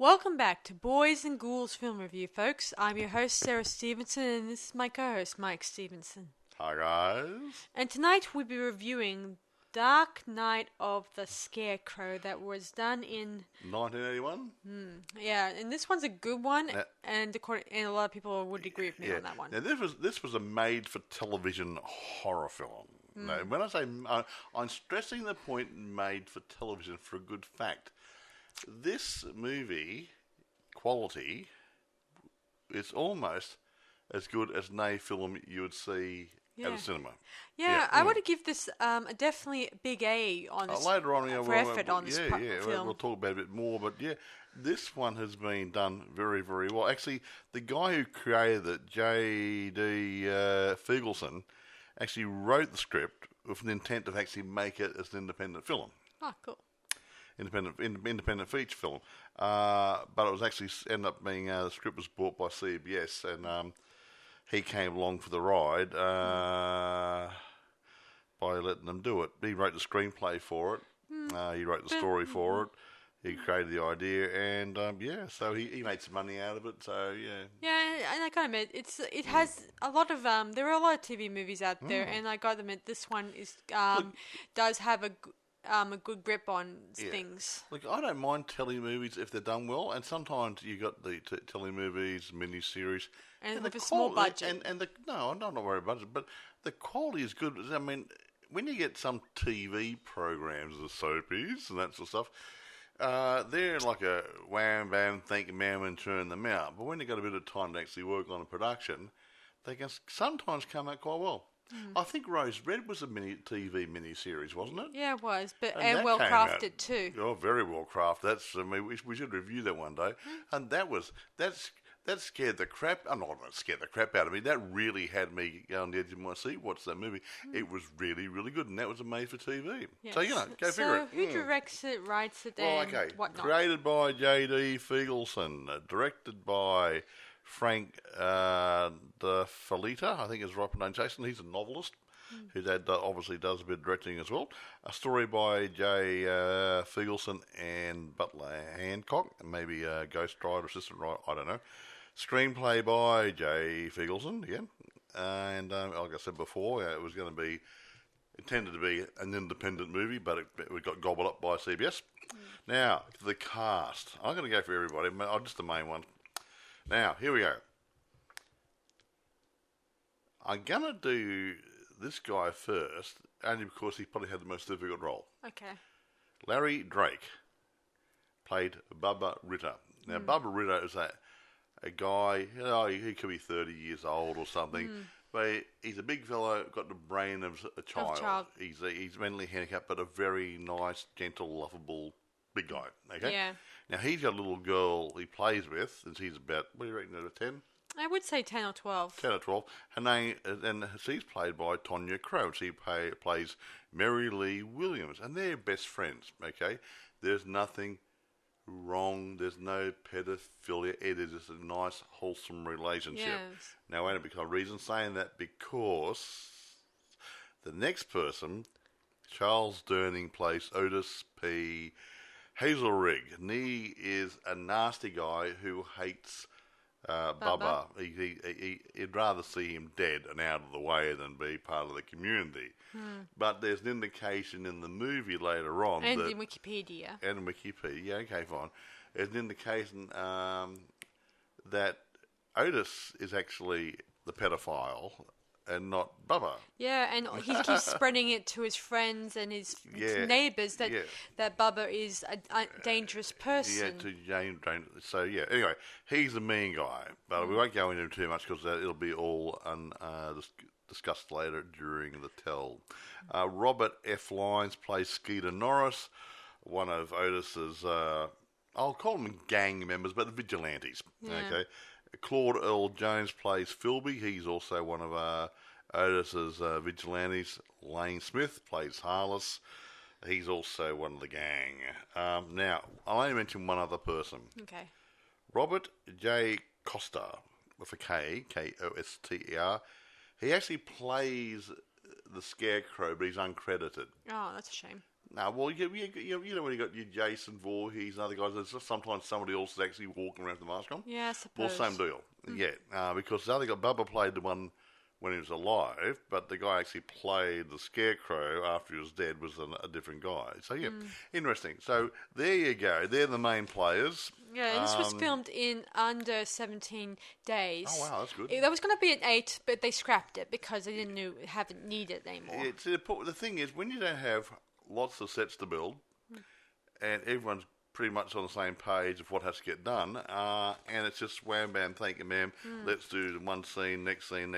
Welcome back to Boys and Ghouls Film Review, folks. I'm your host, Sarah Stephenson, and this is my co-host, Mike Stephenson. Hi, guys. And tonight we'll be reviewing Dark Night of the Scarecrow that was done in 1981? Yeah, and this one's a good one, and a lot of people would agree with me on that one. Now, this was a made-for-television horror film. Now, when I say... I'm stressing the point made for television for a good fact. This movie quality is almost as good as an A film you would see at a cinema. Yeah, I would give this definitely a big A on this later on, for effort on this film. We'll talk about it a bit more, but yeah, this one has been done very, very well. Actually, the guy who created it, J.D. Feigelson, actually wrote the script with an intent to actually make it as an independent film. Oh, cool. Independent feature film, but it was actually ended up being the script was bought by CBS, and he came along for the ride by letting them do it. He wrote the screenplay for it. He wrote the story for it. He created the idea, and so he made some money out of it. So and I gotta admit, it has a lot of there are a lot of TV movies out there, and I gotta admit this one is does have a good grip on things. Look, I don't mind telemovies if they're done well, and sometimes you got the telemovies, miniseries, and with a small budget. I'm not worried about budget, but the quality is good. I mean, when you get some TV programs, the soapies and that sort of stuff, they're like a wham bam, thank you ma'am, and turn them out. But when you got a bit of time to actually work on a production, they can sometimes come out quite well. I think Rose Red was a TV miniseries, wasn't it? Yeah, it was, and well crafted too. Oh, very well crafted. We should review that one day. And that scared the crap. I'm not going to scare the crap out of me. That really had me on the edge of my seat. Watch that movie. It was really, really good, and that was made for TV. Yes. So go figure it. So who directs it, writes it, and whatnot? Created by J.D. Feigelson, directed by Frank De Felitta, I think is the right pronunciation. He's a novelist who obviously does a bit of directing as well. A story by J. Feigelson and Butler Hancock, maybe a ghostwriter, assistant writer, I don't know. Screenplay by J. Feigelson again, and like I said before, it was going to be intended to be an independent movie, but it got gobbled up by CBS. Now, the cast. I'm going to go for everybody, just the main one. Now, here we go. I'm going to do this guy first, only because he probably had the most difficult role. Okay. Larry Drake played Bubba Ritter. Now, Bubba Ritter is a guy, he could be 30 years old or something, but he's a big fellow, got the brain of a child. He's mentally handicapped, but a very nice, gentle, lovable big guy. Okay? Yeah. Now, he's got a little girl he plays with, and she's about, what do you reckon, 10? I would say 10 or 12. 10 or 12. And she's played by Tonya Crow. She plays Mary Lee Williams, and they're best friends, okay? There's nothing wrong. There's no pedophilia. It is just a nice, wholesome relationship. Yes. Now, wait a minute, reason saying that because the next person, Charles Durning, plays Otis P. Hazelrig, and he is a nasty guy who hates Bubba. He'd rather see him dead and out of the way than be part of the community. But there's an indication in the movie later on. And in Wikipedia. Okay, fine. There's an indication that Otis is actually the pedophile and not Bubba. Yeah, and he keeps spreading it to his friends and his neighbours that Bubba is a dangerous person. So, anyway, he's the mean guy. But we won't go into him too much because it'll be all discussed later during the tell. Robert F. Lyons plays Skeeter Norris, one of Otis's, I'll call them gang members, but the vigilantes. Yeah. Okay. Claude Earl Jones plays Philby. He's also one of Otis's vigilantes. Lane Smith plays Harless. He's also one of the gang. Now, I'll only mention one other person. Okay. Robert J. Costa, with a K, Koster. He actually plays the Scarecrow, but he's uncredited. Oh, that's a shame. No, well, you know when you got your Jason Voorhees and other guys, there's just sometimes somebody else is actually walking around with the mask on. Yeah, I suppose. Well, same deal. Yeah, because the other guy, Bubba played the one when he was alive, but the guy actually played the Scarecrow after he was dead was a different guy. So, yeah, interesting. So, there you go. They're the main players. Yeah, and this was filmed in under 17 days. Oh, wow, that's good. There was going to be an 8, but they scrapped it because they didn't have it needed anymore. The thing is, when you don't have lots of sets to build, and everyone's pretty much on the same page of what has to get done, and it's just wham, bam, thank you, ma'am, let's do one scene, next scene,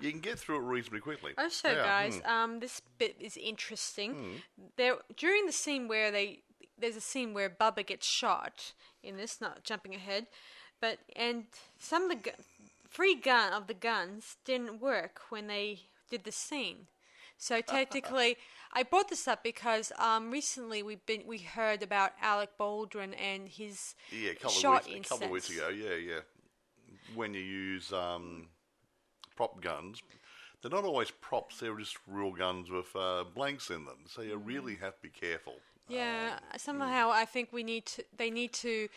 you can get through it reasonably quickly. Also, guys, this bit is interesting. During the scene where there's a scene where Bubba gets shot, in this, not jumping ahead, and some of the free gun of the guns didn't work when they did the scene. So technically, I brought this up because recently we heard about Alec Baldwin and his shot incident. A couple of weeks ago, yeah. When you use prop guns, they're not always props; they're just real guns with blanks in them. So you really have to be careful. Yeah, somehow I think they need to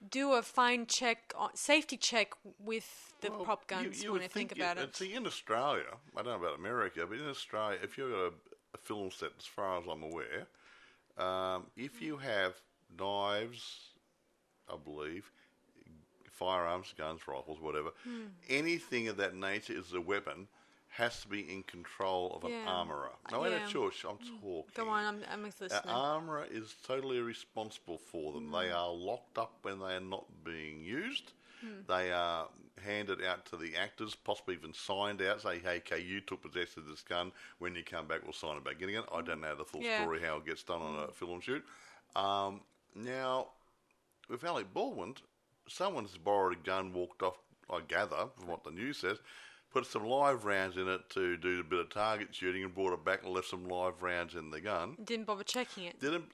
do a fine check, safety check with the prop guns when I think about it. See, in Australia, I don't know about America, but in Australia, if you've got a film set, as far as I'm aware, if you have knives, I believe, firearms, guns, rifles, whatever, anything of that nature is a weapon, has to be in control of an armourer. No, I'm talking. Go on, I'm listening. An armourer is totally responsible for them. They are locked up when they are not being used. They are handed out to the actors, possibly even signed out, say, hey, okay, you took possession of this gun. When you come back, we'll sign it back in again. I don't know the full story, how it gets done on a film shoot. Now, with Alec Baldwin, someone's borrowed a gun, walked off, I gather, from what the news says, put some live rounds in it to do a bit of target shooting and brought it back and left some live rounds in the gun. Didn't bother checking it. Didn't.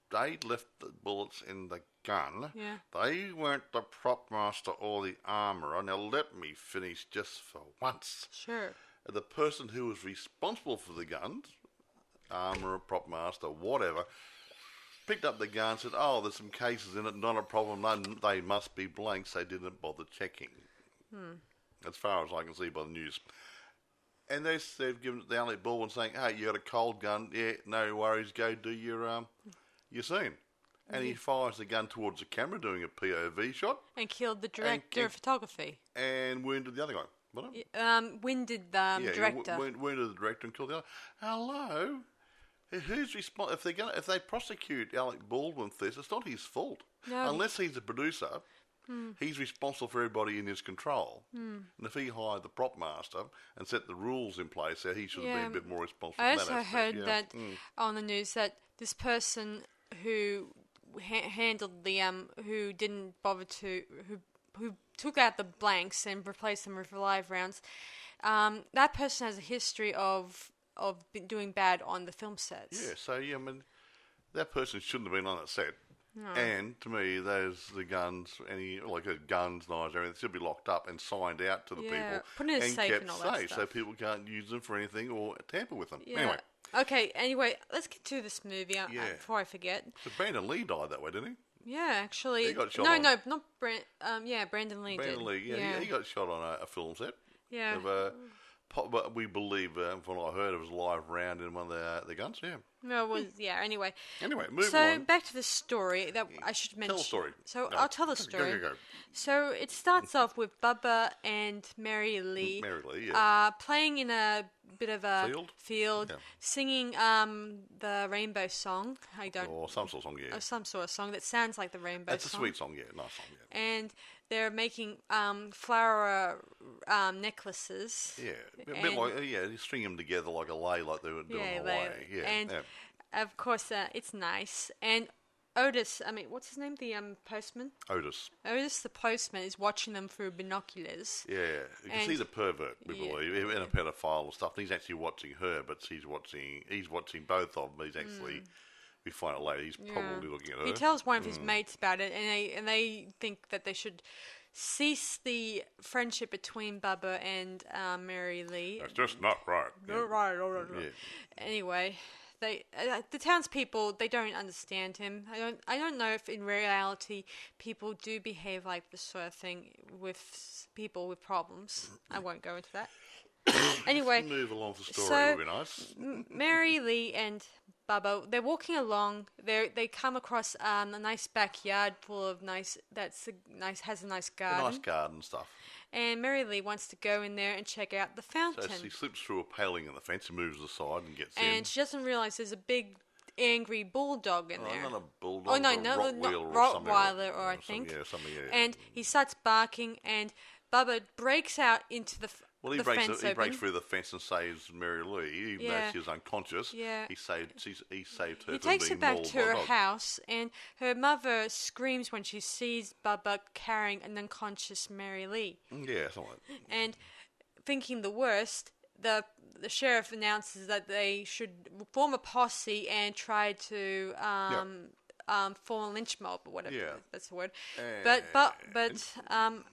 They left the bullets in the gun. Yeah. They weren't the prop master or the armourer. Now let me finish just for once. Sure. The person who was responsible for the guns, armourer, prop master, whatever, picked up the gun and said, oh, there's some cases in it, not a problem. They must be blanks. They didn't bother checking. As far as I can see by the news. And they've given the Alec Baldwin saying, hey, you got a cold gun, yeah, no worries, go do your scene. And he fires the gun towards the camera, doing a POV shot. And killed the director of photography. And wounded the other guy. What? Winded the director. Wounded the director and killed the other. Hello? Who's responsible? If they prosecute Alec Baldwin for this, it's not his fault. No. Unless he's a producer. He's responsible for everybody in his control. And if he hired the prop master and set the rules in place, he should have been a bit more responsible. I also heard that on the news that this person who handled the who didn't bother to who took out the blanks and replaced them with live rounds, that person has a history of doing bad on the film sets. Yeah, so I mean, that person shouldn't have been on that set. No. And to me, the guns, guns, knives, everything should be locked up and signed out to the people, put in a safe kept and all that safe, stuff. so people can't use them for anything or tamper with them. Yeah. Anyway. Okay. Anyway, let's get to this movie before I forget. So Brandon Lee died that way, didn't he? Yeah, actually. He got shot not Brandon Lee. Brandon Lee. Yeah, he got shot on a film set. Yeah. But we believe, from what I heard, it was a live round in one of the guns. Yeah. No, it was Anyway, moving on. So back to the story that I should mention. Tell the story. So I'll tell the story. Go. So it starts off with Bubba and Mary Lee. Playing in a bit of a field, singing the Rainbow Song. Or some sort of song, yeah. Or some sort of song that sounds like the Rainbow Song. It's a sweet song, yeah. Nice song, yeah. And they're making flower necklaces. Yeah, a bit like, you string them together like a lei, like they were doing in Hawaii. Yeah, and of course, it's nice. And Otis, what's his name? The postman? Otis, the postman, is watching them through binoculars. Yeah, you can see the pervert, we believe, and a pedophile and stuff. And he's actually watching her, but he's watching both of them. He's actually, we find out later, he's probably looking at her. He tells one of his mates about it, and they think that they should cease the friendship between Bubba and Mary Lee. That's just not right. Not right. Yeah. Anyway, the townspeople, they don't understand him. I don't know if in reality people do behave like this sort of thing with people with problems. I won't go into that. Anyway, move along the story, so would be nice. Mary Lee and Bubba, they're walking along. They come across a nice backyard full of has a nice garden. A nice garden stuff. And Mary Lee wants to go in there and check out the fountain. So she slips through a paling in the fence and moves aside and gets in. And she doesn't realise there's a big angry bulldog in there. Not a bulldog. Oh no, not Rottweiler, or I think. Something. Yeah. And he starts barking, and Bubba breaks out into the Well, he breaks through the fence and saves Mary Lee, even though she was unconscious. Yeah. He saved her He from takes her being back mauled to by a her dog. house, and her mother screams when she sees Bubba carrying an unconscious Mary Lee. Yeah, something like that. And thinking the worst, the sheriff announces that they should form a posse and try to form a lynch mob or whatever. Yeah. That's the word. And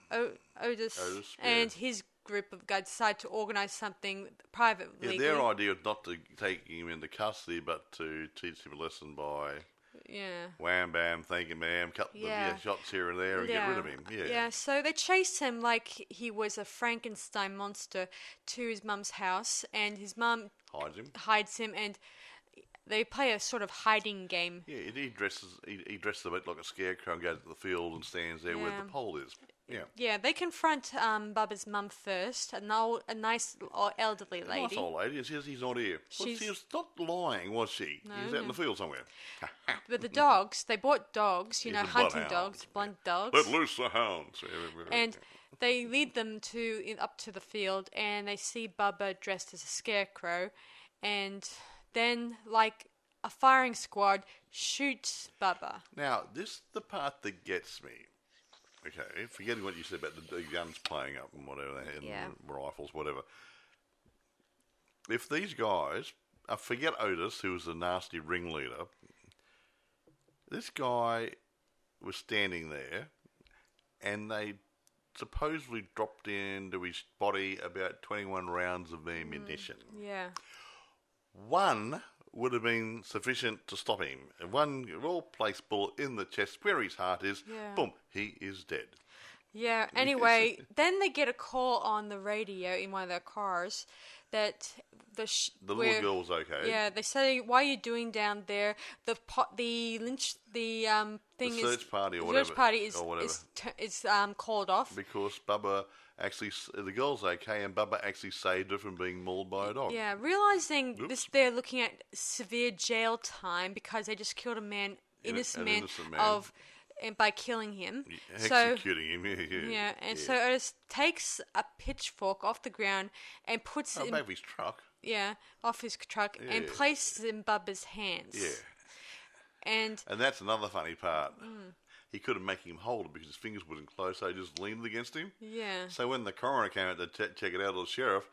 Otis and his group of guys decide to organise something privately. Yeah, their idea was not to take him into custody, but to teach him a lesson by wham bam, thank you ma'am, cut the shots here and there and get rid of him. Yeah, so they chase him like he was a Frankenstein monster to his mum's house, and his mum hides him, and they play a sort of hiding game. Yeah, he dresses a bit like a scarecrow and goes to the field and stands there where the pole is. Yeah. Yeah, they confront Bubba's mum first, a nice elderly lady. Nice old lady. She says he's not here. Well, she was not lying, was she? No, he was out in the field somewhere. But the dogs, they bought dogs, hunting dogs, blunt dogs. Let loose the hounds. And they lead them up to the field, and they see Bubba dressed as a scarecrow, and then, like a firing squad, shoots Bubba. Now, this is the part that gets me. Okay, forgetting what you said about the guns playing up and whatever, and rifles, whatever. If these guys, forget Otis, who was the nasty ringleader, this guy was standing there, and they supposedly dropped into his body about 21 rounds of ammunition. Yeah. One would have been sufficient to stop him. One well-placed bullet in the chest where his heart is, boom, he is dead. Yeah, anyway, then they get a call on the radio in one of their cars that the little girl's okay. Yeah, they say, "Why are you doing down there?" The search party is called off because Bubba actually, the girl's okay, and Bubba actually saved her from being mauled by a dog. Yeah, realizing this, they're looking at severe jail time because they just killed an innocent man by killing him. Executing him, So Otis takes a pitchfork off the ground and puts it in his truck. Yeah, off his truck and places it in Bubba's hands. Yeah. And that's another funny part. He couldn't make him hold it because his fingers wouldn't close, so he just leaned against him. Yeah. So when the coroner came out to check it out, or the sheriff,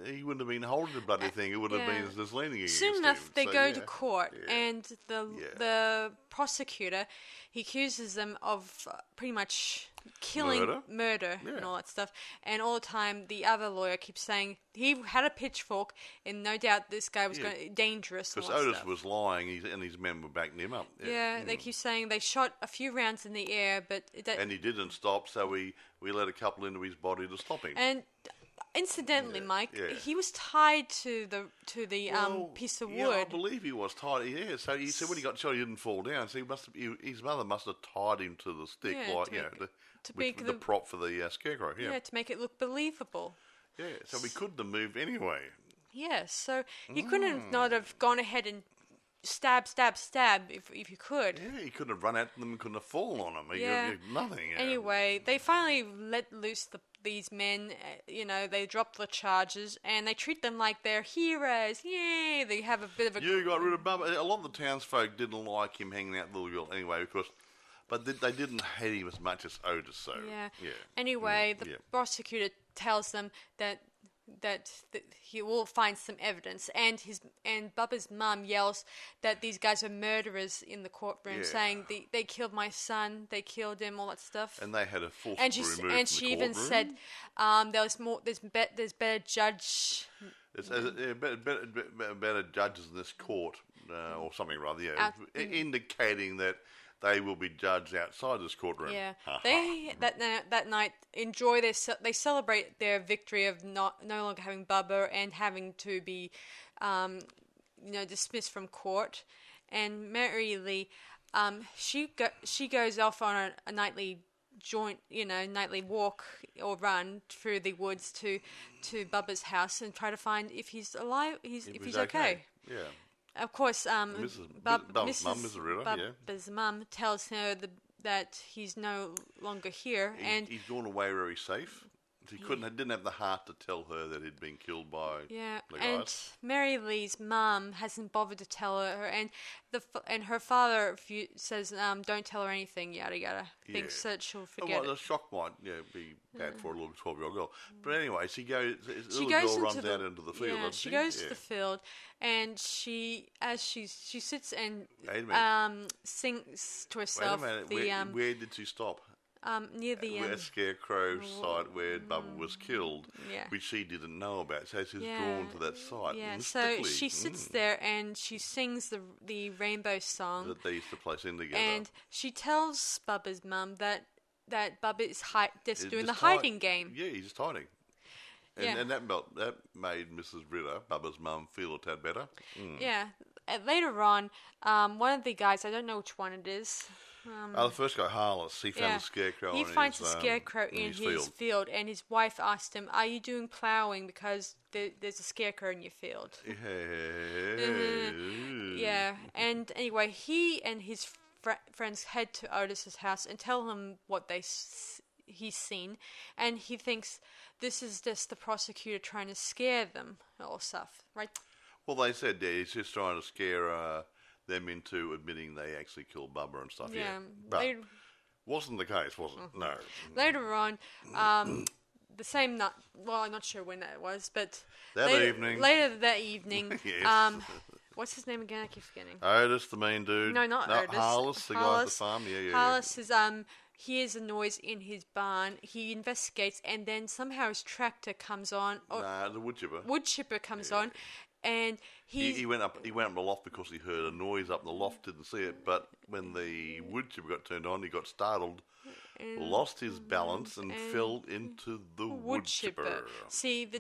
he wouldn't have been holding the bloody thing. It would have been just leaning against him. Soon enough, they go to court, and the prosecutor, he accuses them of pretty much killing, murder and all that stuff. And all the time, the other lawyer keeps saying he had a pitchfork, and no doubt this guy was dangerous. Because Otis was lying, and his men were backing him up. They keep saying they shot a few rounds in the air, but and he didn't stop, so we let a couple into his body to stop him. And incidentally, Mike, he was tied to the piece of wood. Yeah, I believe he was tied. Yeah, so he said when he got shot, he didn't fall down. So his mother must have tied him to the stick, with the prop for the scarecrow. Yeah, to make it look believable. Yeah, so we couldn't have moved anyway. Yeah, so he couldn't not have gone ahead and stab if you could. Yeah, he couldn't have run at them, couldn't have fallen on them. Nothing. Anyway, they finally let loose these men. They drop the charges and they treat them like they're heroes. Yay! They have a bit of a... You got rid of Bubba. A lot of the townsfolk didn't like him hanging out with the little girl anyway, but they didn't hate him as much as Otis, so... Yeah. Anyway, the prosecutor tells them that he will find some evidence, and Bubba's mum yells that these guys are murderers in the courtroom, saying they killed my son, they killed him, all that stuff. And they had a forcibly and removed from the and she even courtroom. said there's better judge. Better judges in this court, or something rather, indicating that they will be judged outside this courtroom. Yeah, they that night enjoy they celebrate their victory of no longer having Bubba and having to be, dismissed from court. And Mary Lee, she goes off on a nightly nightly walk or run through the woods to Bubba's house and try to find if he's alive, if he's okay. Yeah. Of course, Bubba's mum, Mrs. Ritter, Bubba's mum tells her that he's no longer here, and he's gone away very safe. He didn't have the heart to tell her that he'd been killed by the guys. And Mary Lee's mum hasn't bothered to tell her, and her father says, "Don't tell her anything." Yada yada. Thinks that she'll forget. The shock might be bad for a little 12-year-old girl. But anyway, the little girl runs out into the field. Yeah, she goes to the field, and she sits and sings to herself. Wait a minute. Where did she stop? Near the Scarecrow site where Bubba was killed, which she didn't know about, so she's drawn to that site. Yeah, so she sits there and she sings the rainbow song that they used to place in together. And she tells Bubba's mum that Bubba is just doing the hiding game. Yeah, he's just hiding. And that made Mrs. Ritter, Bubba's mum, feel a tad better. Yeah. Later on, one of the guys, I don't know which one it is. The first guy, Harless, he found the Scarecrow. He finds the Scarecrow in his field, and his wife asked him, "Are you doing ploughing because there's a Scarecrow in your field?" Yeah. And anyway, he and his friends head to Otis's house and tell him what he's seen, and he thinks this is just the prosecutor trying to scare them or stuff, right? Well, they said he's just trying to scare them into admitting they actually killed Bubba and stuff. Yeah, but wasn't the case, was it? No. Later on, the same night. Well, I'm not sure when that was, but later that evening. Yes. What's his name again? I keep forgetting. Otis, the mean dude. No, not Otis. Harless, the guy at the farm. Yeah. Harless is hears a noise in his barn. He investigates, and then somehow his tractor comes on. The wood chipper. Wood chipper comes on. And he went up the loft because he heard a noise up in the loft, didn't see it, but when the wood chipper got turned on, he got startled, lost his balance, and fell into the wood chipper. See, the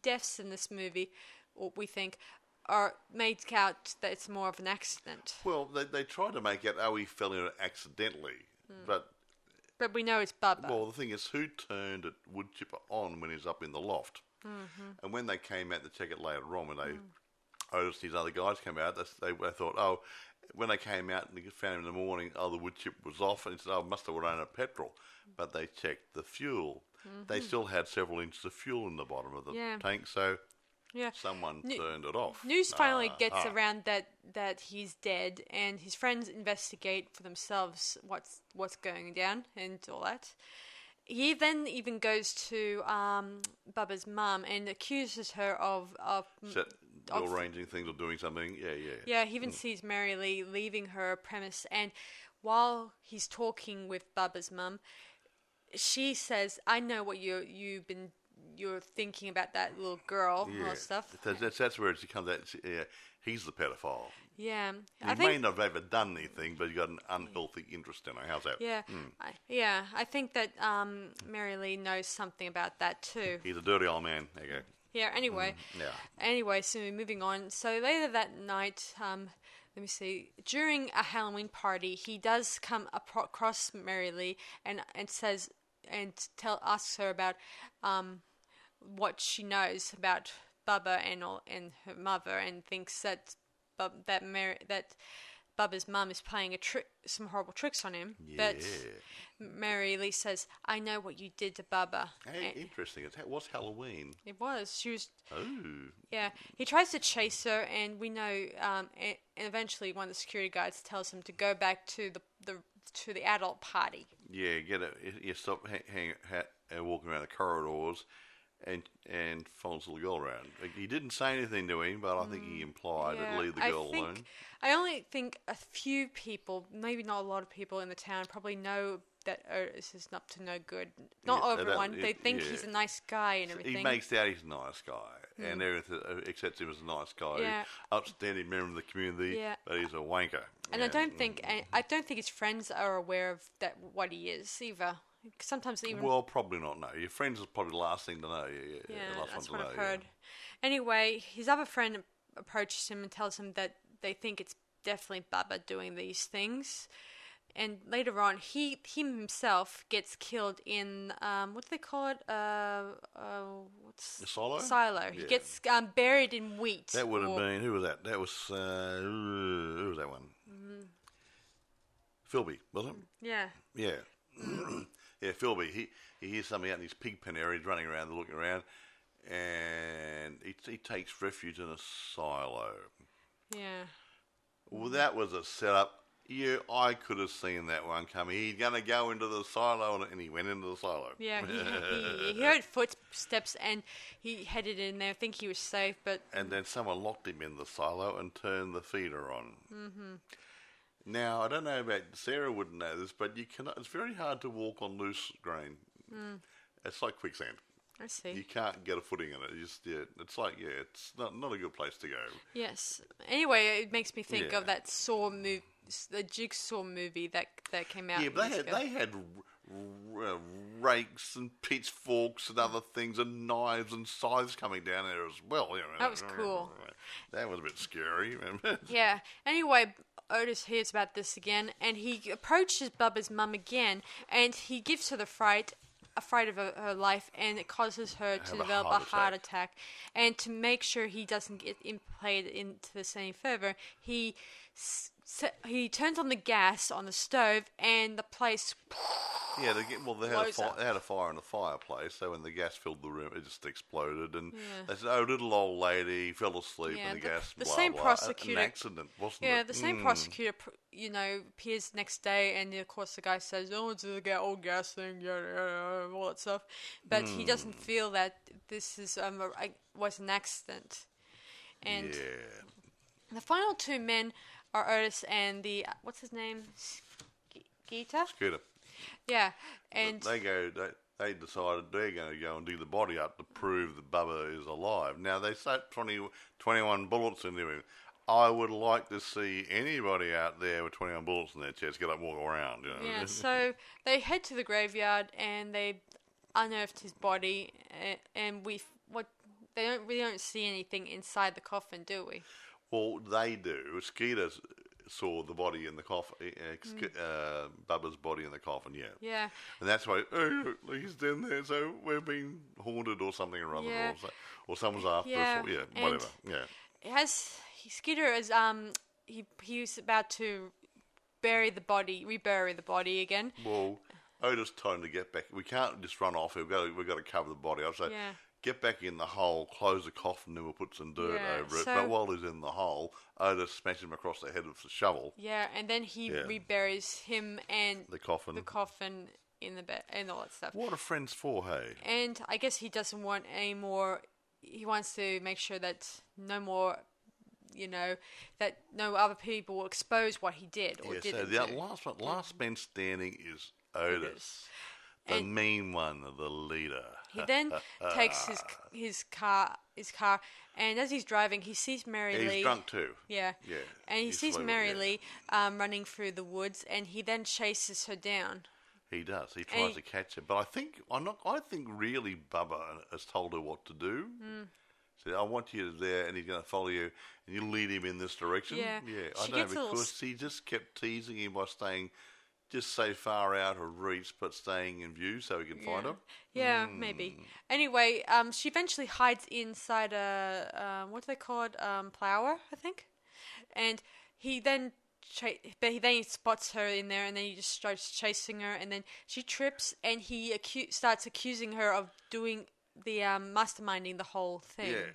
deaths in this movie, what we think, are made out that it's more of an accident. Well, they tried to make out, he fell in it accidentally, but we know it's Bubba. Well, the thing is, who turned a wood chipper on when he's up in the loft? And when they came out to check it later on, when Otis and his other guys came out, they thought, when they came out and they found him in the morning, the wood chip was off, and he said, must have run out of petrol. But they checked the fuel. They still had several inches of fuel in the bottom of the tank, so someone turned it off. News finally gets around that he's dead, and his friends investigate for themselves what's going down and all that. He then even goes to Bubba's mum and accuses her of arranging things or doing something. Yeah. Yeah, he even sees Mary Lee leaving her premise, and while he's talking with Bubba's mum, she says, "I know what you're thinking about that little girl or stuff." That's where it comes out. He's the pedophile. Yeah, he may not have ever done anything, but he's got an unhealthy interest in her. How's that? Yeah. I think that Mary Lee knows something about that too. He's a dirty old man. There you go. Yeah. Anyway. Anyway, so we're moving on. So later that night, let me see. During a Halloween party, he does come across Mary Lee and says asks her about what she knows about Bubba and her mother, and thinks that Bubba's mum is playing some horrible tricks on him. Yeah. But Mary Lee says, "I know what you did to Bubba." Hey, interesting. It was Halloween. It was. She was. Oh. Yeah. He tries to chase her, and we know. And eventually, one of the security guards tells him to go back to the adult party. Yeah. You stop walking around the corridors. and follows the little girl around. He didn't say anything to him, but I think he implied that leave the girl alone. I only think a few people, maybe not a lot of people in the town, probably know that Otis is up to no good. Not everyone. They think he's a nice guy and everything. He makes out he's a nice guy, and everything accepts him as a nice guy. Yeah. Upstanding member of the community, but he's a wanker. And I don't think his friends are aware of that what he is either. Sometimes even probably not. No, your friends is probably the last thing to know. Yeah, that's what I've heard. Anyway, his other friend approaches him and tells him that they think it's definitely Bubba doing these things. And later on, he himself gets killed in what do they call it? What's a silo? Silo. Yeah. He gets buried in wheat. That would have been, who was that? That was who was that one? Philby, was it? Yeah. Yeah. Yeah, Philby. He hears something out in his pig pen area. He's running around, looking around, and he takes refuge in a silo. Yeah. Well, that was a setup. Yeah, I could have seen that one coming. He's going to go into the silo, and he went into the silo. Yeah, he heard footsteps, and he headed in there, think he was safe, but... And then someone locked him in the silo and turned the feeder on. Mm-hmm. Now, I don't know about... Sarah wouldn't know this, but you cannot. It's very hard to walk on loose grain. It's like quicksand. I see. You can't get a footing in it. It's like, it's not a good place to go. Yes. Anyway, it makes me think of that Saw movie, the Jigsaw movie that came out. Yeah, but they had rakes and pitchforks and other things and knives and scythes coming down there as well. That was cool. That was a bit scary. Yeah. Anyway, Otis hears about this again, and he approaches Bubba's mum again, and he gives her the fright of her life, and it causes her to develop a heart attack. And to make sure he doesn't get played into this any further, he turns on the gas on the stove, and the place. Yeah, they had a fire in the fireplace, so when the gas filled the room, it just exploded, and they said, "Oh, little old lady fell asleep in the gas." The same prosecutor, an accident, wasn't it? Yeah, the same prosecutor, appears next day, and of course the guy says, "Oh, it's the old gas thing, all that stuff," but he doesn't feel that this is was an accident, and the final two men are Otis and the what's his name, Scooter. Yeah, and they decided they're going to go and dig the body up to prove that Bubba is alive. Now, they set 21 bullets into him. I would like to see anybody out there with 21 bullets in their chest get up and walk around. Yeah, so they head to the graveyard and they unearthed his body, and we don't see anything inside the coffin, do we? Well, they do. Skeeter saw the body in the coffin, Bubba's body in the coffin, Yeah. And that's why, he's in there, so we've been haunted or something or other, or someone's after us, or, whatever, Skeeter is, he was about to rebury the body again. Well, Otis told him to get back. We can't just run off, we've got to cover the body up, so... Get back in the hole, close the coffin, and we'll put some dirt over it. But while he's in the hole, Otis smashes him across the head with the shovel. Yeah, and then he reburies him and the coffin in the bed and all that stuff. What are friends for, hey? And I guess he doesn't want any more. He wants to make sure that no more, that no other people will expose what he did or didn't do. So the last man standing is Otis. The mean one, the leader. He then takes his car, and as he's driving, he sees Mary Lee. He's drunk too. Yeah. And he sees Mary Lee running through the woods, and he then chases her down. He does. He tries to catch her, but I think really Bubba has told her what to do. So I want you there, and he's going to follow you, and you lead him in this direction. Yeah. I know, because he just kept teasing him by staying just so far out of reach, but staying in view so he can find her. Yeah, maybe. Anyway, she eventually hides inside a what do they call it? Plower, I think. And he then spots her in there, and then he just starts chasing her, and then she trips, and he starts accusing her of doing the masterminding the whole thing. Yeah,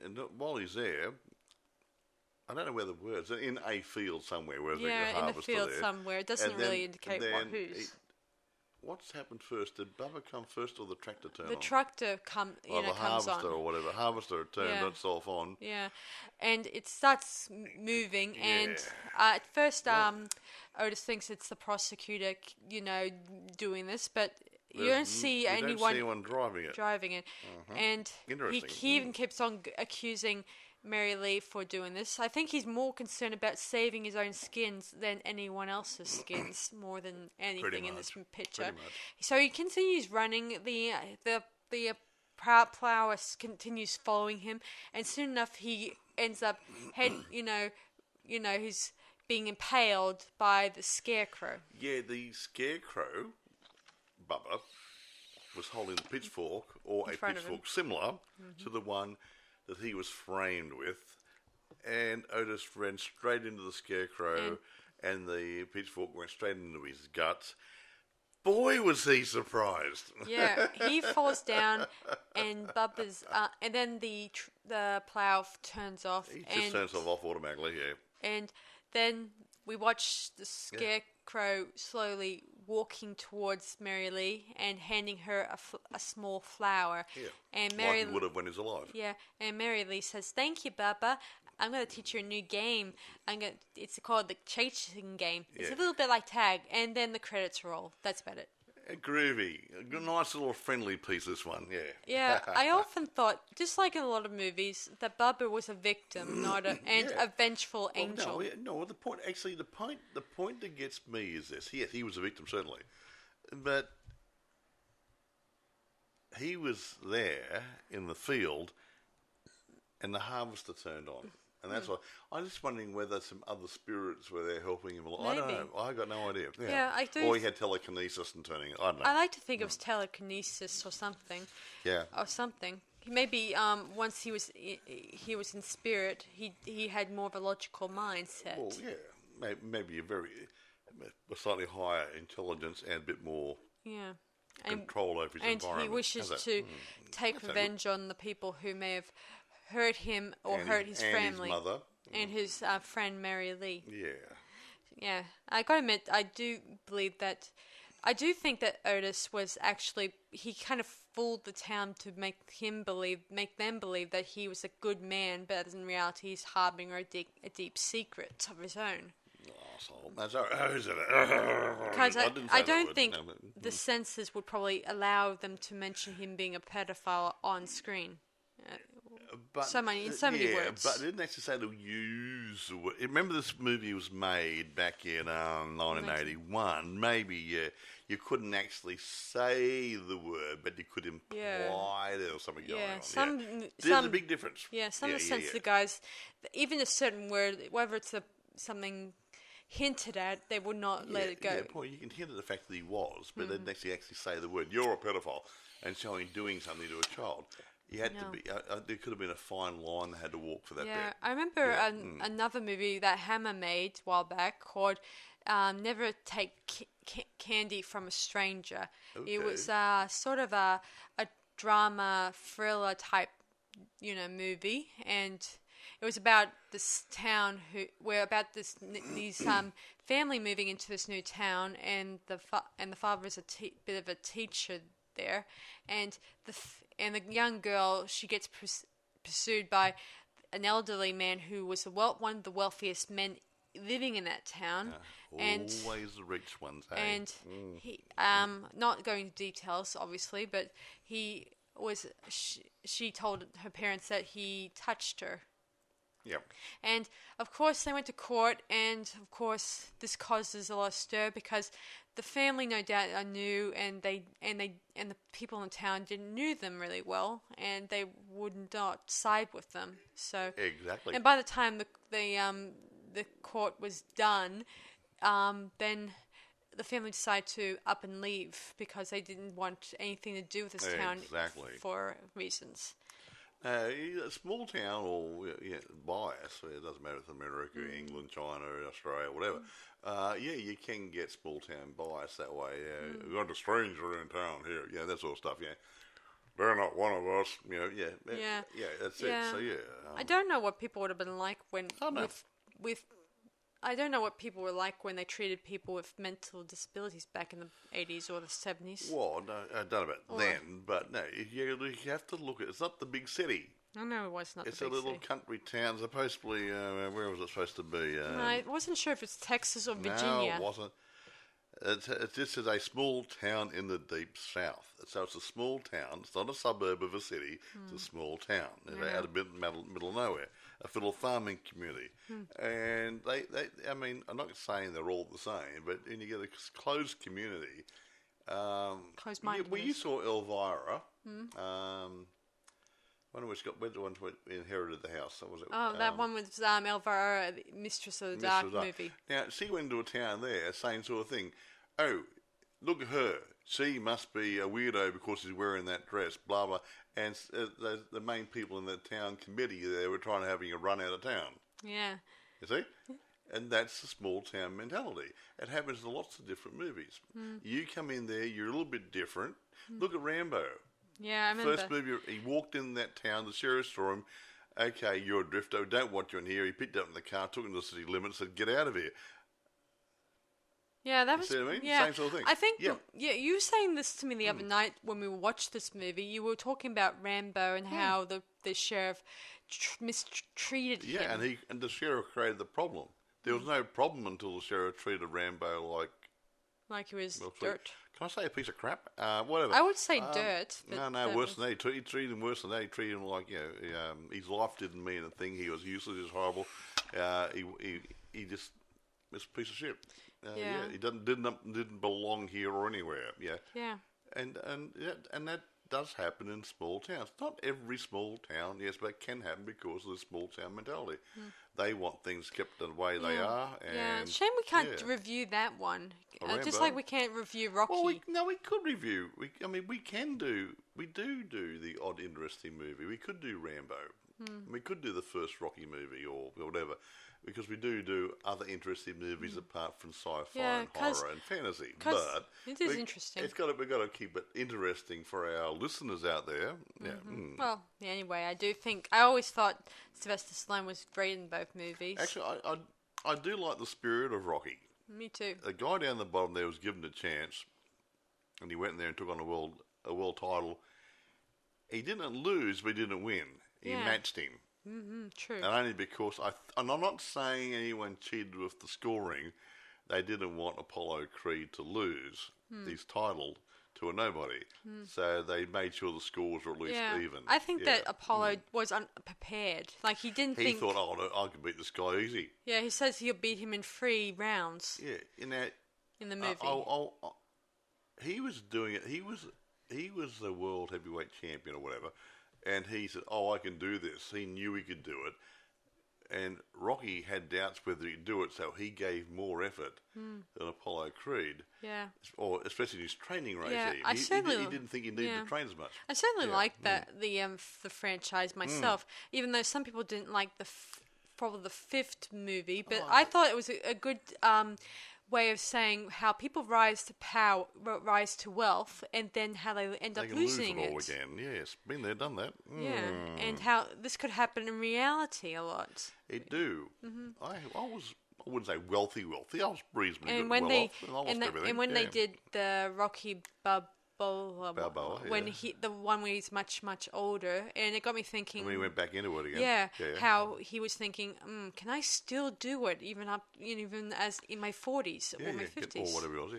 and while he's there, I don't know where the words are, in a field somewhere where the harvester in the field somewhere. It doesn't really indicate who's. what's happened first? Did Bubba come first or the tractor turn on? The tractor the comes harvester on. or whatever. Harvester turned itself on. Yeah, and it starts moving, Yeah. and at first, Otis thinks it's the prosecutor, doing this, but you don't see anyone driving it. And he even keeps on accusing Mary Lee for doing this. I think he's more concerned about saving his own skins than anyone else's skins, more than anything in this picture. So he continues running. The plower continues following him, and soon enough he ends up he's being impaled by the Scarecrow. Yeah, the Scarecrow, Bubba, was holding a pitchfork, or a pitchfork similar to the one that he was framed with, and Otis ran straight into the Scarecrow, and the pitchfork went straight into his guts. Boy, was he surprised! Yeah, he falls down, and Bubba's, and then the plow turns off. He just turns off automatically. Yeah, and then we watch the Scarecrow slowly walking towards Mary Lee and handing her a small flower. Yeah, and Mary like he would have when he's alive. Yeah, and Mary Lee says, "Thank you, Bubba. I'm going to teach you a new game. It's called the chasing game. It's a little bit like tag." And then the credits roll. That's about it. Groovy. A nice little friendly piece, this one, yeah. Yeah, I often thought, just like in a lot of movies, that Bubba was a victim, not a vengeful angel. No, the point that gets me is this. Yes, he was a victim, certainly. But he was there in the field, and the harvester turned on. And that's why I'm just wondering whether some other spirits were there helping him along. I don't know. I got no idea. Yeah, I do. Or he had telekinesis and turning. I don't know. I like to think it was telekinesis or something. Yeah. Or something. Maybe once he was in spirit, he had more of a logical mindset. Well, yeah, maybe a slightly higher intelligence and a bit more control over his environment. And he wishes to take revenge on the people who may have hurt him or hurt his family. And his mother. And his friend Mary Lee. Yeah. Yeah. I gotta admit, I do think that Otis was actually, he kind of fooled the town to make them believe that he was a good man, but in reality he's harboring a deep secret of his own. Because I don't think the censors would probably allow them to mention him being a pedophile on screen. So many words. But didn't actually say to use the word. Remember, this movie was made back in 1981. Maybe you couldn't actually say the word, but you could imply there was something going on. There's a big difference. Yeah, some of the sensitive guys, even a certain word, whether it's something hinted at, they would not let it go. Yeah, Paul, you can hint at the fact that he was, but they didn't actually say the word. You're a pedophile, and show him doing something to a child. You had to be. There could have been a fine line they had to walk for that bit. Yeah, I remember another movie that Hammer made a while back called "Never Take Candy from a Stranger." Okay. It was sort of a drama thriller type, movie, and it was about this town these family moving into this new town, and the father is a bit of a teacher there, and the young girl, she gets pursued by an elderly man who was one of the wealthiest men living in that town. Always the rich ones, eh? And he, not going into details, obviously, but she told her parents that he touched her. Yep. And of course they went to court, and of course this causes a lot of stir because the family no doubt knew, and the people in the town didn't knew them really well, and they would not side with them. So exactly. And by the time the court was done, then the family decided to up and leave because they didn't want anything to do with this town for reasons. A small town or bias, it doesn't matter if it's America, England, China, Australia, whatever. You can get small town bias that way. We've got a stranger in town here, that sort of stuff. Yeah, they're not one of us. That's it. So I don't know what people would have been like when with I don't know what people were like when they treated people with mental disabilities back in the 80s or the 70s. Well, no, I don't know about then, but no, you have to look at it's not the big city. I know it was not It's the big a little city. country town, supposedly, where was it supposed to be? I wasn't sure if it's Texas or No, Virginia. it wasn't. This is a small town in the deep south. So it's a small town. It's not a suburb of a city. It's a small town. Out of the middle of nowhere. A little farming community. And I mean, I'm not saying they're all the same, but when you get a closed community, you saw Elvira. When the one inherited the house? That was it. Oh, that one was Elvira, Mistress of the Dark movie. Now, she went into a town there, same sort of thing. Oh, look at her. She must be a weirdo because she's wearing that dress, blah, blah. And the main people in the town committee there were trying to have a run out of town. Yeah. You see? And that's the small town mentality. It happens in lots of different movies. You come in there, you're a little bit different. Look at Rambo. Yeah, I remember. First movie, he walked in that town, the sheriff saw him. Okay, you're a drifter, don't want you in here. He picked up in the car, took him to the city limits, said, get out of here. Yeah, that was. See what I mean? Yeah. Same sort of thing. I think. Yeah, you were saying this to me the other night when we watched this movie. You were talking about Rambo and how the sheriff mistreated him. Yeah, and the sheriff created the problem. There was no problem until the sheriff treated Rambo like he was dirt. Can I say a piece of crap? Whatever. I would say dirt. No, worse than that. He treated him worse than that. He treated him like, his life didn't mean a thing. He was useless. He was horrible. He just was a piece of shit. He didn't belong here or anywhere. Yeah. Yeah. And that does happen in small towns. Not every small town, yes, but it can happen because of the small town mentality. They want things kept the way they are. And shame we can't review that one. Just like we can't review Rocky. Well, we could review. We do the odd interesting movie. We could do Rambo. We could do the first Rocky movie or whatever. Because we do other interesting movies apart from sci-fi and horror and fantasy. But it is interesting. We've got to keep it interesting for our listeners out there. Yeah. Well, anyway, I always thought Sylvester Stallone was great in both movies. Actually, I do like the spirit of Rocky. Me too. The guy down the bottom there was given a chance, and he went in there and took on a world title. He didn't lose, but he didn't win. He matched him. True. And only because and I'm not saying anyone cheated with the scoring. They didn't want Apollo Creed to lose his title to a nobody. So they made sure the scores were at least even. I think that Apollo was unprepared. Like, he didn't think... He thought, I could beat this guy easy. Yeah, he says he'll beat him in 3 rounds. Yeah, in the movie. He was doing it. He was the world heavyweight champion or whatever. And he said, I can do this. He knew he could do it. And Rocky had doubts whether he'd do it, so he gave more effort than Apollo Creed. Yeah. Or especially in his training regime. Yeah, he didn't think he needed to train as much. I certainly liked the franchise myself, even though some people didn't like probably the 5th movie. But I thought it was a good way of saying how people rise to power, rise to wealth, and then how they end up losing it all again. Yes, been there, done that. Yeah, and how this could happen in reality a lot. It do. I wouldn't say wealthy. I was reasonably and well when off, and when they did the Rocky Balboa, when the one where he's much older, and it got me thinking. When he went back into it again. How he was thinking, can I still do it even as in my 40s or my 50s or whatever it was?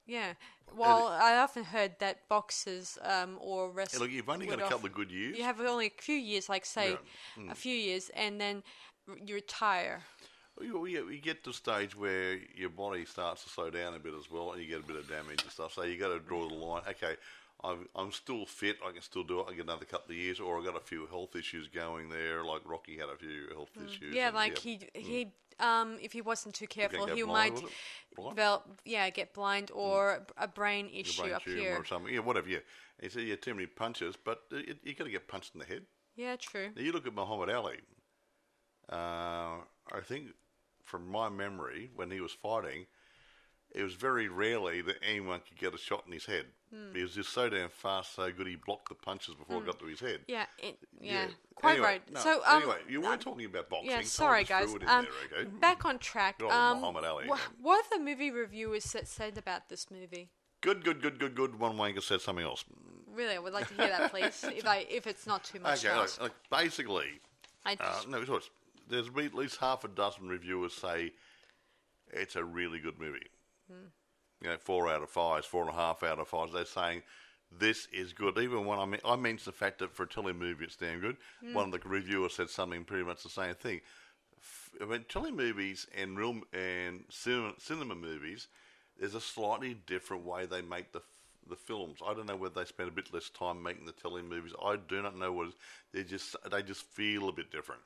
Yeah. Well, I often heard that boxers or wrestlers. Look, you've only got a couple of good years. You have only a few years, like say a few years, and then you retire. You get to the stage where your body starts to slow down a bit as well, and you get a bit of damage and stuff. So you got to draw the line. Okay, I'm still fit. I can still do it. I get another couple of years, or I got a few health issues going there. Like Rocky had a few health issues. Yeah, like he if he wasn't too careful, he might get blind or a brain issue up here or something. Yeah, whatever. Yeah, he said you had too many punches, but you got to get punched in the head. Yeah, true. Now you look at Muhammad Ali. I think, from my memory, when he was fighting, it was very rarely that anyone could get a shot in his head. He was just so damn fast, so good, he blocked the punches before it got to his head. Quite anyway, right. No, So, anyway, you weren't talking about boxing. Yeah, so I sorry, just guys. threw it in there, okay? Back on track. Good old Muhammad Ali. What have the movie reviewers said about this movie? Good. One wanker said something else. Really, I would like to hear that, please, if it's not too much. Okay, look, basically, there's been at least half a dozen reviewers say it's a really good movie. 4 out of 5, 4.5 out of 5. They're saying this is good. Even when I mentioned the fact that for a tele movie it's damn good. One of the reviewers said something pretty much the same thing. I mean, tele movies and cinema movies, there's a slightly different way they make the films. I don't know whether they spend a bit less time making the tele movies. I do not know what it is. They just feel a bit different.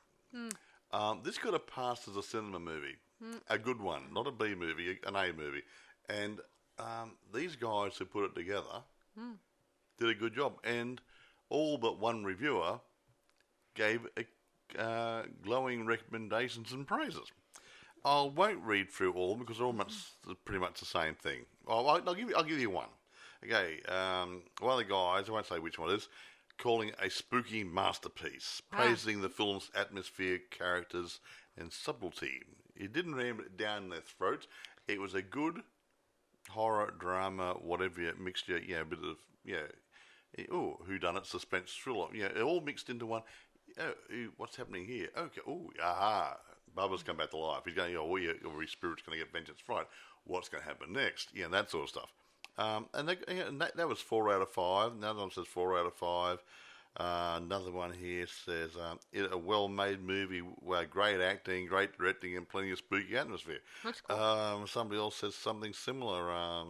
This could have passed as a cinema movie, a good one, not a B movie, an A movie. And these guys who put it together did a good job. And all but one reviewer gave glowing recommendations and praises. I won't read through all because they're all pretty much the same thing. I'll give you one. Okay, one of the guys, I won't say which one it is, calling it a spooky masterpiece, praising the film's atmosphere, characters, and subtlety. It didn't ram it down their throats. It was a good horror, drama, whatever mixture, a bit of, whodunit, suspense, thriller. It all mixed into one. What's happening here? Okay, Bubba's come back to life. He's going, your spirit's going to get vengeance, right? What's going to happen next? That sort of stuff. And that was 4 out of 5. Another one says 4 out of 5. Another one here says a well-made movie, great acting, great directing, and plenty of spooky atmosphere. That's cool. Somebody else says something similar.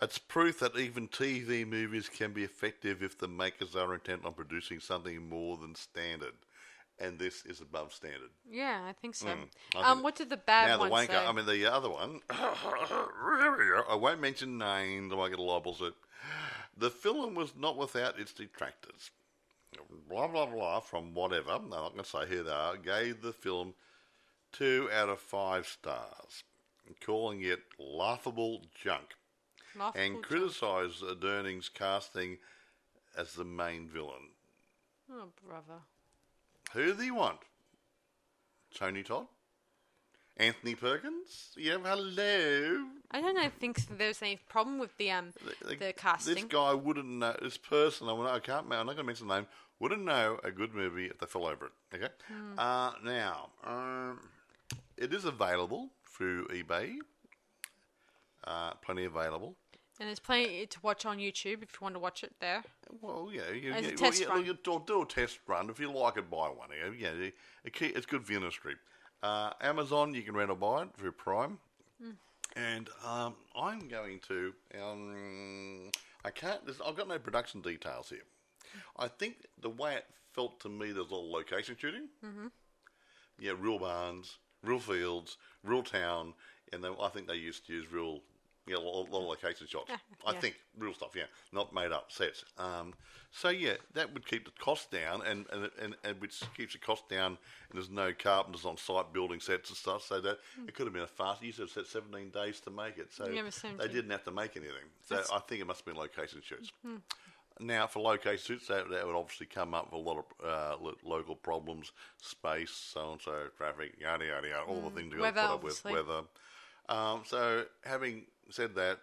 It's proof that even TV movies can be effective if the makers are intent on producing something more than standard. And this is above standard. Yeah, I think so. What did the bad one say? I mean, the other one, I won't mention names, I might get a libel suit. The film was not without its detractors. Blah, blah, blah, from whatever, I'm not going to say who they are, gave the film 2 out of 5 stars, calling it laughable junk. And criticised Durning's casting as the main villain. Oh, brother. Who do you want? Tony Todd? Anthony Perkins? Hello? I don't think there's any problem with the casting. This guy wouldn't know, this person, I'm not going to mention the name, wouldn't know a good movie if they fell over it. Okay? Now, it is available through eBay. Plenty available. And there's plenty to watch on YouTube if you want to watch it there. Well, As a test run. Do a test run. If you like it, buy one. It's good viewing history. Amazon, you can rent or buy it through Prime. And I'm going to. I've got no production details here. I think the way it felt to me, there's a lot of location shooting. Real barns, real fields, real town, and I think they used to use real. A lot of location shots. I think real stuff. Not made up sets. That would keep the cost down, and which keeps the cost down. And there's no carpenters on site building sets and stuff. So that it could have been a fast. You said 17 days to make it, so they didn't have to make anything. So I think it must have been location shoots. Now for location shoots, that would obviously come up with a lot of local problems, space, so and so, traffic, yada yada yada, all the things you got to put up with, weather. So having said that,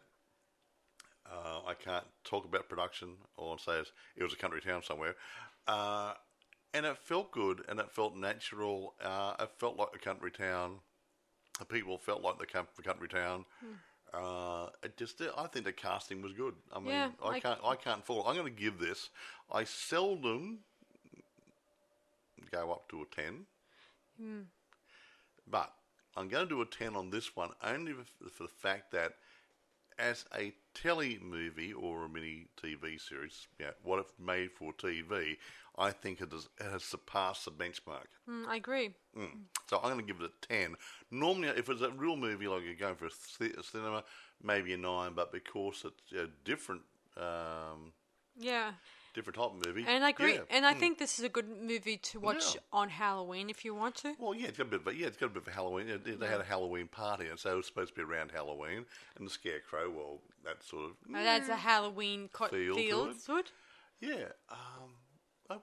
I can't talk about production or say it was a country town somewhere. And it felt good and it felt natural. It felt like a country town. The people felt like the country town. I think the casting was good. I mean, I can't fault. I'm going to give this. I seldom go up to a 10. But I'm going to do a 10 on this one only for the fact that as a telly movie or a mini TV series, what it's made for TV, I think it has surpassed the benchmark. I agree. So I'm going to give it a 10. Normally, if it's a real movie, like you're going for a cinema, maybe a 9, but because it's different... different type of movie. And I agree. Yeah. And I think this is a good movie to watch on Halloween if you want to. Well, yeah, it's got a bit of a Halloween. They had a Halloween party, and so it was supposed to be around Halloween. And the Scarecrow, well, that sort of That's a Halloween feel to it. Yeah.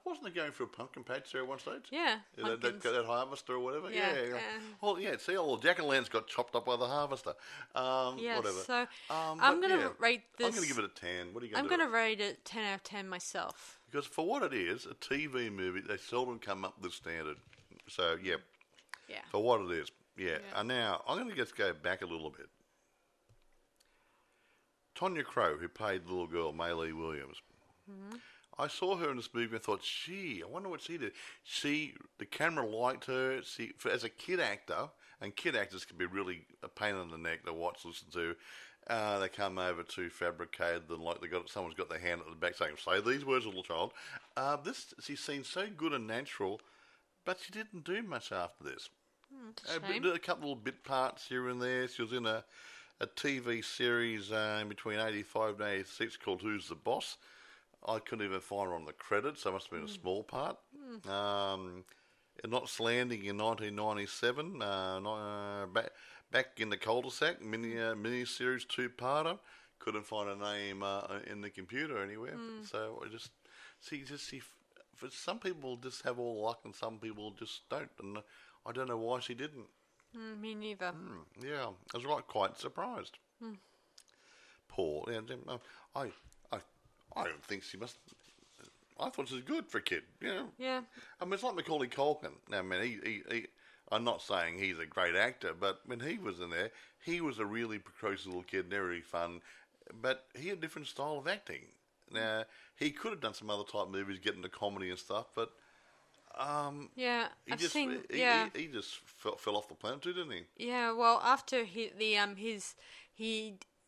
Wasn't going for a pumpkin patch there at one stage? Yeah. That harvester or whatever? Yeah. Well, yeah, see, all the jack-o'-lanterns got chopped up by the harvester. Whatever. So I'm going to rate this. I'm going to give it a 10. What are you going to do? I'm going to rate it 10 out of 10 myself. Because for what it is, a TV movie, they seldom come up with standard. So, yeah. Yeah. For what it is. Yeah. And now, I'm going to just go back a little bit. Tonya Crow, who played the little girl, Maylee Williams. Mm-hmm. I saw her in this movie and thought, I wonder what she did. The camera liked her. As a kid actor, and kid actors can be really a pain in the neck to watch, listen to. They come over too fabricated, and like someone's got their hand at the back saying, "Say these words, little child." She seemed so good and natural, but she didn't do much after this. Did a couple of bit parts here and there. She was in a TV series in between 85 and 86 called Who's the Boss? I couldn't even find her on the credits, so it must have been a small part. Knots Landing in 1997, back in the cul-de-sac, mini-series two-parter. Couldn't find a name in the computer anywhere. So I just see, for some people just have all luck and some people just don't. And I don't know why she didn't. Me neither. Yeah, I was quite surprised. Poor. Yeah, I don't think she must. I thought she was good for a kid. Yeah. I mean, it's like Macaulay Culkin. Now, I mean, he I'm not saying he's a great actor, but when he was in there, he was a really precocious little kid, very fun. But he had a different style of acting. Now, he could have done some other type movies, get into comedy and stuff, but he just fell off the planet too, didn't he? Yeah. Well, after he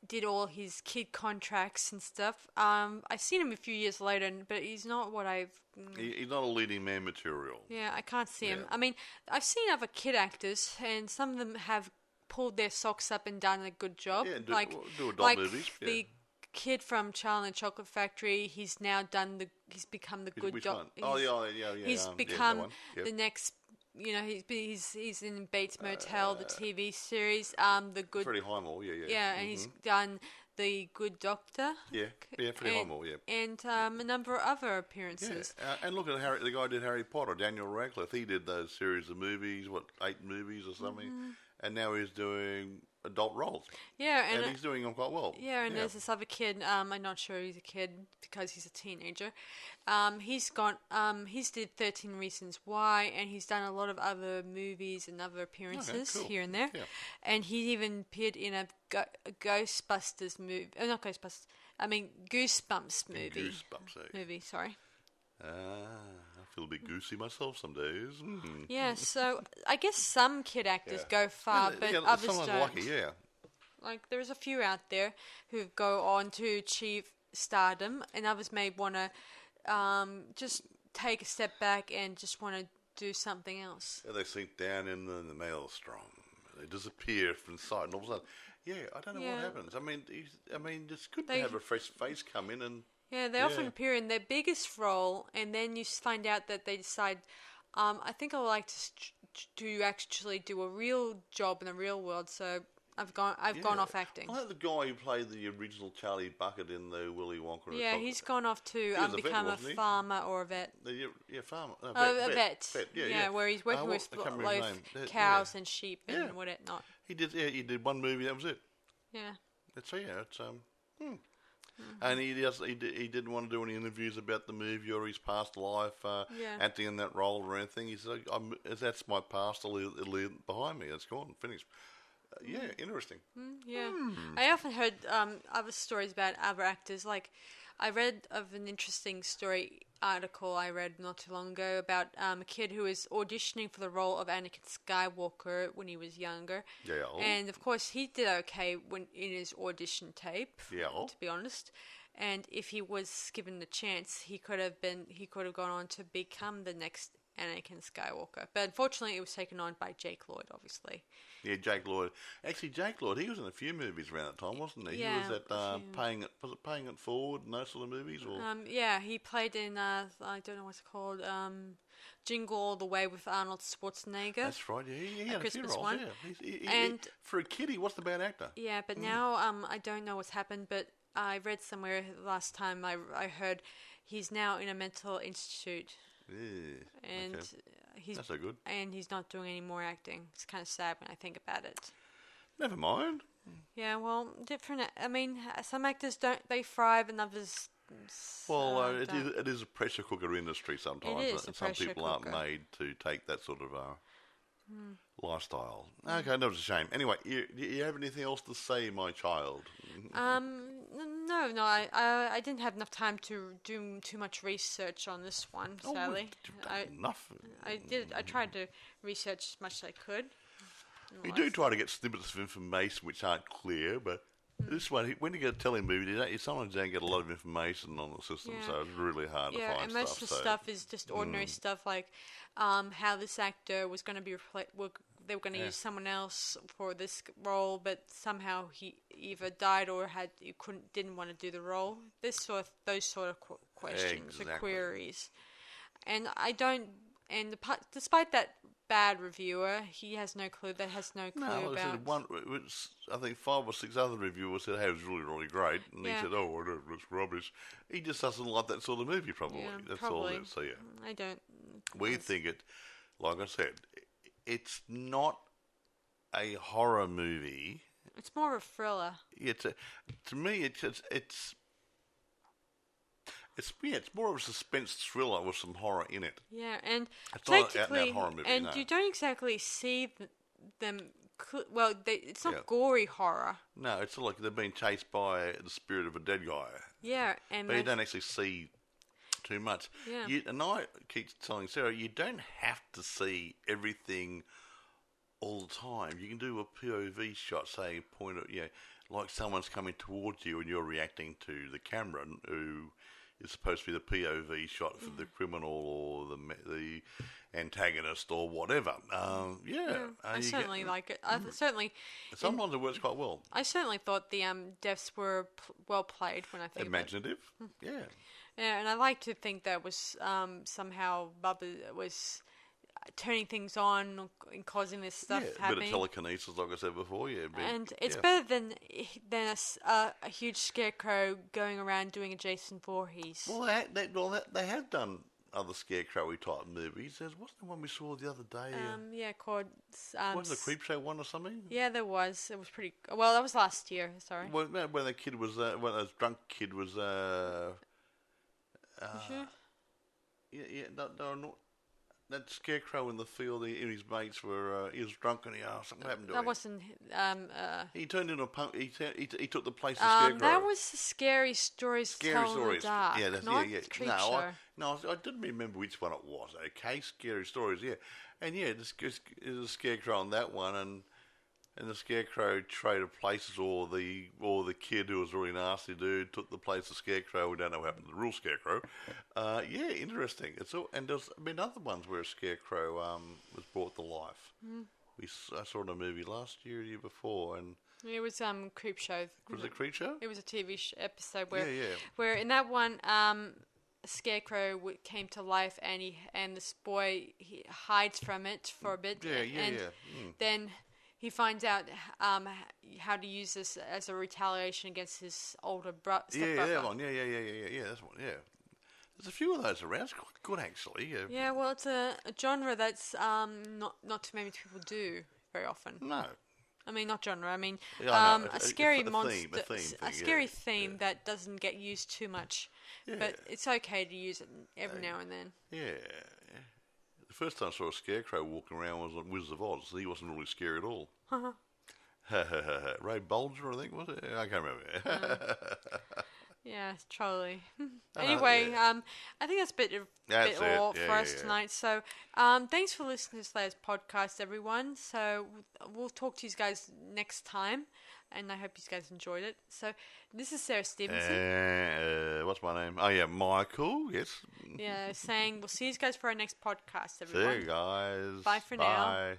did all his kid contracts and stuff. I've seen him a few years later, but he's not what I've. He's not a leading man material. Yeah, I can't see him. I mean, I've seen other kid actors, and some of them have pulled their socks up and done a good job. Yeah, do adult like movies. Yeah. The kid from Charlie and the Chocolate Factory. He's now he's become the good doctor. He's become the next. He's in Bates Motel, the TV series. The good Freddie Highmore, yeah. Yeah, and he's done the Good Doctor. Yeah, Freddie Highmore, yeah. And a number of other appearances. Yeah, and look at the guy who did Harry Potter, Daniel Radcliffe. He did those series of movies, 8 movies or something, and now he's doing adult roles. Yeah, and he's doing them quite well. Yeah, and there's this other kid. I'm not sure he's a kid because he's a teenager. He's did 13 Reasons Why, and he's done a lot of other movies and other appearances here and there. Yeah. And he even appeared in a Ghostbusters movie. Not Ghostbusters. I mean Goosebumps movie. Movie, sorry. I feel a bit goosey myself some days. Yeah, so I guess some kid actors go far, but others don't. Lucky, yeah. Like, there's a few out there who go on to achieve stardom, and others may want to just take a step back and just want to do something else. Yeah, they sink down in the maelstrom. They disappear from sight, and all of a sudden, I don't know what happens. I mean, it's good to have a fresh face come in and. Yeah, they often appear in their biggest role, and then you find out that they decide, I think I would like to actually do a real job in the real world, so I've gone off acting. I like the guy who played the original Charlie Bucket in the Willy Wonka. Yeah, he's gone off to become a farmer or a vet. Farmer. A vet. Yeah, where he's working with cows and sheep and whatnot. He did one movie. That was it. Yeah. It's. And he didn't want to do any interviews about the movie or his past life, acting in that role or anything. He said, "That's my past. It'll leave it behind me. It's gone, finished." Interesting. I often heard other stories about other actors. Like, I read of an interesting article I read not too long ago about a kid who was auditioning for the role of Anakin Skywalker when he was younger. Yeah. And of course he did okay in his audition tape. Yeah. To be honest. And if he was given the chance, he could have gone on to become the next Anakin Skywalker. But unfortunately, it was taken on by Jake Lloyd, obviously. Yeah, Jake Lloyd. Actually, Jake Lloyd, he was in a few movies around that time, wasn't he? Yeah, he was at Paying It Forward and those sort of movies? Or Yeah, he played in, I don't know what's it called, Jingle All the Way with Arnold Schwarzenegger. That's right, yeah. He had a few roles, one. yeah. And for a kid, he wasn't a bad actor. Yeah, but now I don't know what's happened, but I read somewhere last time I heard he's now in a mental institute. Yeah, and okay. he's That's so good. And he's not doing any more acting. It's kind of sad when I think about it. Never mind. Yeah, well, different. I mean, some actors they thrive, and others. Well, it is a pressure cooker industry sometimes, It is and some people aren't made to take that sort of lifestyle. Okay, that was a shame. Anyway, you have anything else to say, my child? No, I didn't have enough time to do too much research on this one, sadly. You've done enough. I tried to research as much as I could. You do try to get snippets of information which aren't clear, but this one, when you get a telemovie, you sometimes don't get a lot of information on the system, so it's really hard to find stuff. Yeah, and most of the stuff is just ordinary stuff, like how this actor was going to be they were going to use someone else for this role, but somehow he either died or didn't want to do the role. Those sort of questions or queries, and I don't. And despite that bad reviewer, he has no clue. That has no clue about. I think 5 or 6 other reviewers said, "Hey, it was really, really great," and he said, "Oh, whatever, it's rubbish." He just doesn't like that sort of movie, probably. Yeah, That's probably. all it is. So yeah, I don't. we think it. Like I said, it's not a horror movie. It's more of a thriller. To me, it's more of a suspense thriller with some horror in it. Yeah, and it's not an out-and-out horror movie. And you don't exactly see them. Well, it's not gory horror. No, it's like they're being chased by the spirit of a dead guy. Yeah, but you don't actually see too much. Yeah. And I keep telling Sarah, you don't have to see everything all the time. You can do a POV shot, say, like someone's coming towards you and you're reacting to the camera, who is supposed to be the POV shot for the criminal or the antagonist or whatever. I certainly like it. Sometimes it works quite well. I certainly thought the deaths were well played when I think imaginative. Yeah. Yeah, and I like to think that was somehow Bubba was turning things on and causing this stuff happening. A bit of telekinesis, like I said before, and it's better than a huge scarecrow going around doing a Jason Voorhees. Well, they have done other Scarecrow-y type movies. There wasn't the one we saw the other day. Called... wasn't the Creepshow one or something? Yeah, there was. It was pretty... Well, that was last year, sorry. When the kid was... when that drunk kid was... sure? No, that Scarecrow in the field, his mates were... he was drunk and something happened to him. That wasn't... he turned into a punk... He took the place of Scarecrow. That was Scary Stories Told in the Dark, not Creepshow. No, I didn't remember which one it was. Okay, Scary Stories, yeah. And there's a Scarecrow on that one, and the Scarecrow traded places, or the kid who was a really nasty dude took the place of Scarecrow. We don't know what happened to the real Scarecrow. Interesting. And there's been other ones where a Scarecrow was brought to life. I saw it in a movie last year, the year before, and it was Creepshow. Was it Creepshow? It was a TV episode where in that one a Scarecrow came to life, and this boy he hides from it for a bit. Then he finds out how to use this as a retaliation against his older brother. Yeah, that one. Yeah, that's one. Yeah, there's a few of those around. It's quite good, actually. Yeah, well, it's a genre that's not too many people do very often. No. I mean, not genre. I mean, a scary monster, a scary theme that doesn't get used too much. Yeah. But it's okay to use it every now and then. Yeah. The first time I saw a Scarecrow walking around was on Wizard of Oz. He wasn't really scary at all. Ray Bolger, I think, was it? I can't remember. Yeah, totally. I know, Anyway, yeah. I think that's a bit That's all it. Yeah, for us yeah. tonight. So, thanks for listening to Slayer's podcast, everyone. So, we'll talk to you guys next time, and I hope you guys enjoyed it. So, this is Sarah Stephenson. What's my name? Oh, yeah, Michael, yes. Yeah, saying we'll see you guys for our next podcast, See everyone. you guys. Bye for now. Bye.